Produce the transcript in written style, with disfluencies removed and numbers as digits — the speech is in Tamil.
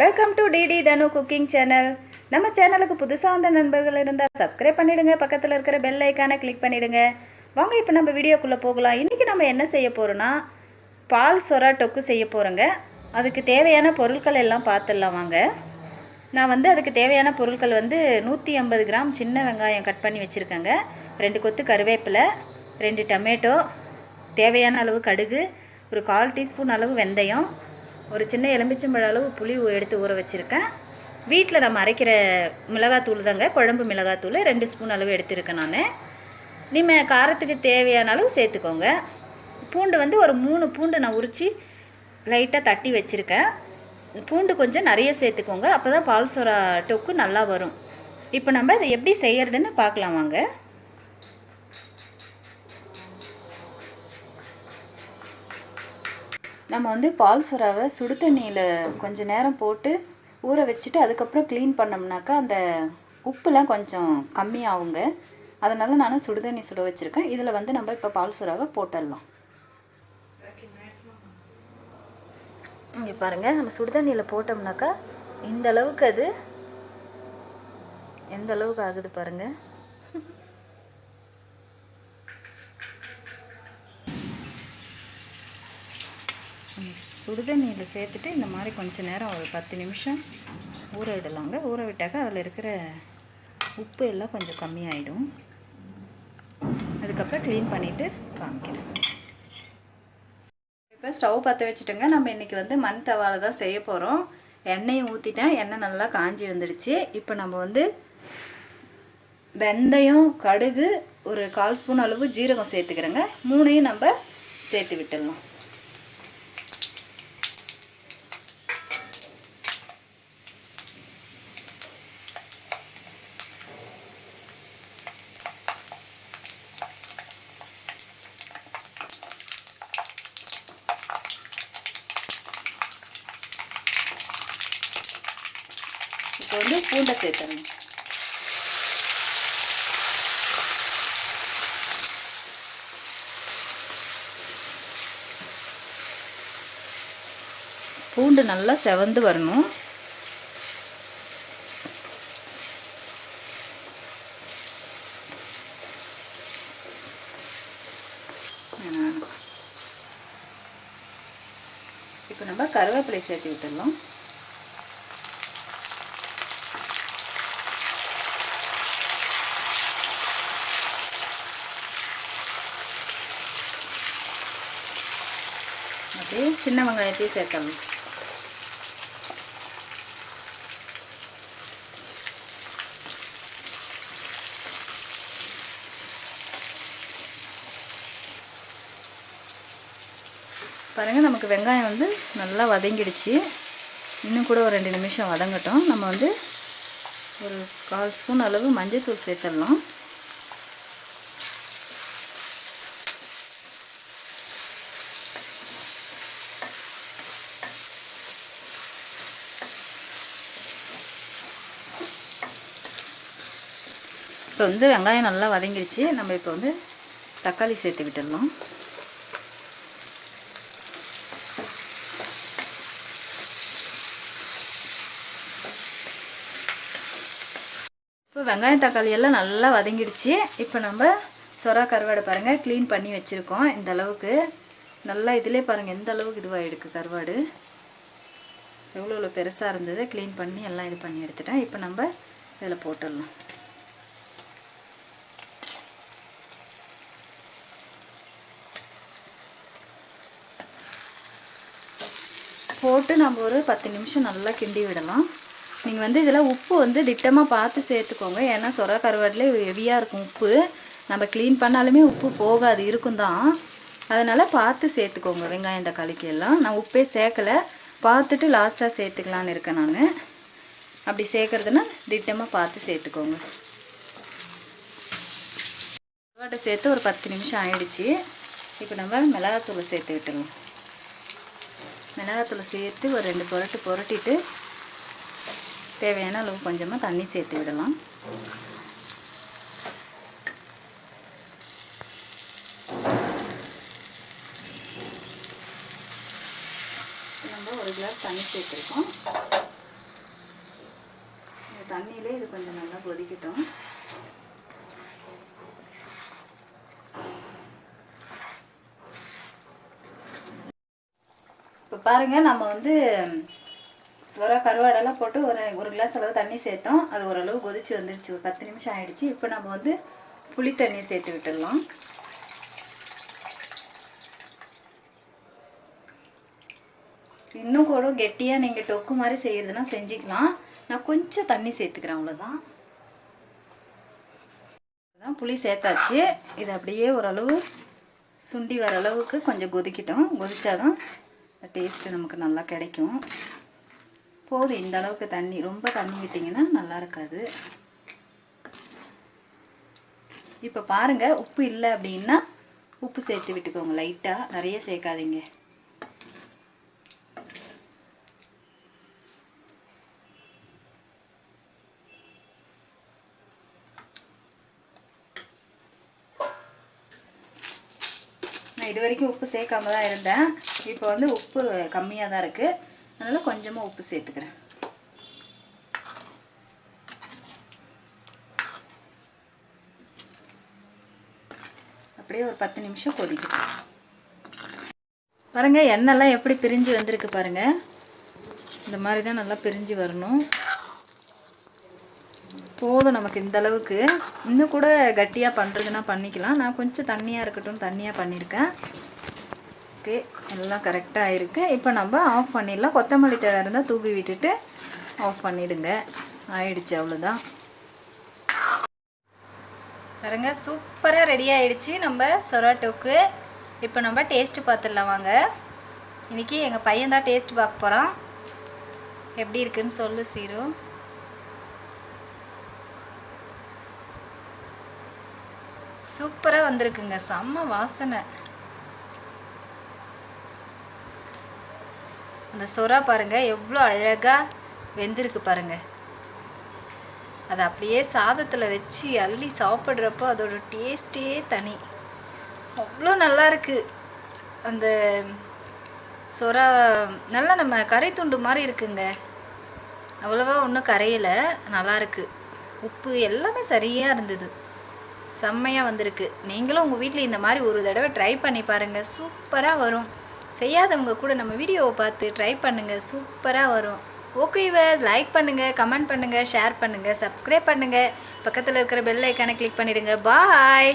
Welcome to DD DHANU cooking channel. நம்ம சேனலுக்கு புதுசாக வந்த நண்பர்கள் இருந்தால் சப்ஸ்கிரைப் பண்ணிடுங்க, பக்கத்தில் இருக்கிற பெல் ஐக்கானை கிளிக் பண்ணிடுங்க. வாங்க இப்போ நம்ம வீடியோக்குள்ளே போகலாம். இன்றைக்கி நம்ம என்ன செய்ய போகிறோன்னா பால் சொரா தொக்கு செய்ய போகிறோங்க. அதுக்கு தேவையான பொருட்கள் எல்லாம் பார்த்துடலாம் வாங்க. நான் அதுக்கு தேவையான பொருட்கள் 150 கிராம் சின்ன வெங்காயம் கட் பண்ணி வச்சுருக்கேங்க, 2 கொத்து கருவேப்பிலை, 2 டொமேட்டோ, தேவையான அளவு கடுகு, ஒரு 1/4 டீஸ்பூன் அளவு வெந்தயம், ஒரு சின்ன எலுமிச்சம்பழ அளவு புளி எடுத்து ஊற வச்சுருக்கேன். வீட்டில் நம்ம அரைக்கிற மிளகாத்தூள் தாங்க, குழம்பு மிளகாத்தூள் 2 ஸ்பூன் அளவு எடுத்துருக்கேன் நான். நீங்கள் காரத்துக்கு தேவையான அளவு சேர்த்துக்கோங்க. பூண்டு ஒரு 3 பூண்டு நான் உரித்து லைட்டாக தட்டி வச்சுருக்கேன். பூண்டு கொஞ்சம் நிறைய சேர்த்துக்கோங்க, அப்போ தான் பால் சொரா தொக்கு நல்லா வரும். இப்போ நம்ம இதை எப்படி செய்கிறதுன்னு பார்க்கலாம் வாங்க. நம்ம பால் சொராவை சுடு தண்ணியில் கொஞ்சம் நேரம் போட்டு ஊற வச்சுட்டு அதுக்கப்புறம் க்ளீன் பண்ணோம்னாக்கா அந்த உப்புலாம் கொஞ்சம் கம்மியாகுங்க. அதனால் நான் சுடு தண்ணி சுட வச்சுருக்கேன். இதில் நம்ம இப்போ பால் சொராவை போட்டுடலாம். இங்கே பாருங்கள், நம்ம சுடு தண்ணியில் போட்டோம்னாக்கா இந்த அளவுக்கு அது எந்த அளவுக்கு ஆகுது பாருங்கள். சுடுதண்ணியில் சேர்த்துட்டு இந்த மாதிரி கொஞ்சம் நேரம் ஒரு 10 நிமிஷம் ஊற விடலாங்க. ஊற விட்டாக்கா அதில் இருக்கிற உப்பு எல்லாம் கொஞ்சம் கம்மியாயிடும். அதுக்கப்புறம் க்ளீன் பண்ணிவிட்டு காமிக்கிறேன். இப்போ ஸ்டவ் பற்ற வச்சுட்டோங்க. நம்ம இன்றைக்கி மண் தவாவில் தான் செய்ய போகிறோம். எண்ணெயும் ஊற்றிட்டேன், எண்ணெய் நல்லா காஞ்சி வந்துடுச்சு. இப்போ நம்ம வெந்தயம், கடுகு, ஒரு 1/4 ஸ்பூன் அளவு ஜீரகம் சேர்த்துக்கிறேங்க. 3ஐயும் நம்ம சேர்த்து விட்டுடலாம். இப்போ பூண்டை சேர்த்துடணும். பூண்டு நல்லா செவந்து வரணும். இப்போ நம்ம கருவேப்பிலை சேர்த்து விட்டுடலாம். அப்படியே சின்ன வெங்காயத்தையும் சேர்த்தணும். பாருங்கள், நமக்கு வெங்காயம் நல்லா வதங்கிடுச்சு. இன்னும் கூட ஒரு 2 நிமிஷம் வதங்கட்டும். நம்ம ஒரு 1/4 ஸ்பூன் அளவு மஞ்சள் தூள் சேர்த்துடலாம். இப்போ வெங்காயம் நல்லா வதங்கிடுச்சு. நம்ம இப்போ தக்காளி சேர்த்து விட்டுடலாம். இப்போ வெங்காயம் தக்காளி எல்லாம் நல்லா வதங்கிடுச்சு. இப்போ நம்ம சொரா கருவாடை பாருங்கள், க்ளீன் பண்ணி வச்சுருக்கோம். இந்த அளவுக்கு நல்லா இதிலே பாருங்கள் எந்த அளவுக்கு இதுவாகிடுக்கு கருவாடு. எவ்வளோ பெருசாக இருந்தது. க்ளீன் பண்ணி எல்லாம் இது பண்ணி எடுத்துட்டேன். இப்போ நம்ம இதில் போட்டுடலாம். போட்டு நம்ம ஒரு 10 நிமிஷம் நல்லா கிண்டி விடலாம். நீங்கள் இதில் உப்பு திட்டமாக பார்த்து சேர்த்துக்கோங்க. ஏன்னா சொரா கருவாடிலே ஹெவியாக இருக்கும் உப்பு. நம்ம க்ளீன் பண்ணாலுமே உப்பு போகாது, இருக்கும் தான். அதனால் பார்த்து சேர்த்துக்கோங்க. வெங்காயம் தக்காளிக்கு எல்லாம் நான் உப்பே சேர்க்கலை, பார்த்துட்டு லாஸ்ட்டாக சேர்த்துக்கலான்னு இருக்கேன் நான். அப்படி சேர்க்குறதுன்னா திட்டமாக பார்த்து சேர்த்துக்கோங்க. கருவாட்டை சேர்த்து ஒரு 10 நிமிஷம் ஆயிடுச்சு. இப்போ நம்ம மிளகாத்தூளை சேர்த்து விட்டுடலாம். மிளகாத்தூளை சேர்த்து ஒரு 2 புரட்டு புரட்டிட்டு தேவையான அளவு கொஞ்சமாக தண்ணி சேர்த்து விடலாம். நம்ம 1 கிளாஸ் தண்ணி சேர்த்துருக்கோம். தண்ணியிலே இது கொஞ்சம் நல்லா கொதிக்கட்டும். இப்போ பாருங்கள், நம்ம வந்து சுறா கருவாடெல்லாம் போட்டு ஒரு கிளாஸ் அளவு தண்ணி சேர்த்தோம். அது ஓரளவு கொதிச்சு வந்துடுச்சு. ஒரு 10 நிமிஷம் ஆயிடுச்சு. இப்போ நம்ம வந்து புளி தண்ணியை சேர்த்து விட்டுடலாம். இன்னும் கூட கெட்டியாக நீங்கள் டொக்கு மாதிரி செய்கிறதுனா செஞ்சுக்கலாம். நான் கொஞ்சம் தண்ணி சேர்த்துக்கிறேன், அவ்வளோதான். புளி சேர்த்தாச்சு. இது அப்படியே ஓரளவு சுண்டி வர அளவுக்கு கொஞ்சம் கொதிக்கட்டும். கொதிச்சாதான் டேஸ்ட்டு நமக்கு நல்லா கிடைக்கும். போதும் இந்த அளவுக்கு தண்ணி. ரொம்ப தண்ணி விட்டிங்கன்னா நல்லா இருக்காது. இப்போ பாருங்கள், உப்பு இல்லை அப்படின்னா உப்பு சேர்த்து விட்டுக்கோங்க. லைட்டாக, நிறைய சேர்க்காதீங்க. நான் இது வரைக்கும் உப்பு சேர்க்காம தான் இருந்தேன். இப்போ வந்து உப்பு கம்மியாக தான் இருக்குது. அதனால் கொஞ்சமாக உப்பு சேர்த்துக்கிறேன். அப்படியே ஒரு 10 நிமிஷம் கொதிக்கட்டும். பாருங்கள், எண்ணெய்லாம் எப்படி பிரிஞ்சு வந்திருக்கு பாருங்கள். இந்த மாதிரி தான் நல்லா பிரிஞ்சு வரணும். போதும் நமக்கு இந்த அளவுக்கு. இன்னும் கூட கட்டியாக பண்ணுறதுனா பண்ணிக்கலாம். நான் கொஞ்சம் தண்ணியாக இருக்கட்டும் தண்ணியாக பண்ணியிருக்கேன். ஓகே, எல்லாம் கரெக்டாக இருக்குது. இப்போ நம்ம ஆஃப் பண்ணிடலாம். கொத்தமல்லி தழை இருந்தால் தூவி விட்டுட்டு ஆஃப் பண்ணிவிடுங்க. ஆயிடுச்சு, அவ்வளோதான். பாருங்க, சூப்பராக ரெடி ஆகிடுச்சு நம்ம சுறா தொக்கு. இப்போ நம்ம டேஸ்ட்டு பார்த்துடலாம் வாங்க. இன்றைக்கி எங்கள் பையன் தான் டேஸ்ட் பார்க்க போகிறான். எப்படி இருக்குன்னு சொல்லு ஸ்ரீரு. சூப்பராக வந்திருக்குங்க. செம்ம வாசனை. அந்த சுறா பாருங்கள் எவ்வளோ அழகாக வெந்திருக்கு பாருங்கள். அதை அப்படியே சாதத்தில் வச்சு அள்ளி சாப்பிட்றப்போ அதோட டேஸ்ட்டே தனி. அவ்வளோ நல்லா இருக்குது. அந்த சுறா நல்லா நம்ம கரை துண்டு மாதிரி இருக்குங்க. அவ்வளோவா ஒன்றும் கரையலை, நல்லாயிருக்கு. உப்பு எல்லாமே சரியாக இருந்தது. செம்மையாக வந்திருக்கு. நீங்களும் உங்கள் வீட்டில் இந்த மாதிரி ஒரு தடவை ட்ரை பண்ணி பாருங்கள். சூப்பராக வரும். செய்யாதவங்க கூட நம்ம வீடியோவை பார்த்து ட்ரை பண்ணுங்கள். சூப்பராக வரும். ஓகே வியூவர்ஸ், லைக் பண்ணுங்கள், கமெண்ட் பண்ணுங்கள், ஷேர் பண்ணுங்கள், சப்ஸ்கிரைப் பண்ணுங்கள். பக்கத்தில் இருக்கிற பெல் ஐக்கானை கிளிக் பண்ணிவிடுங்க. பாய்.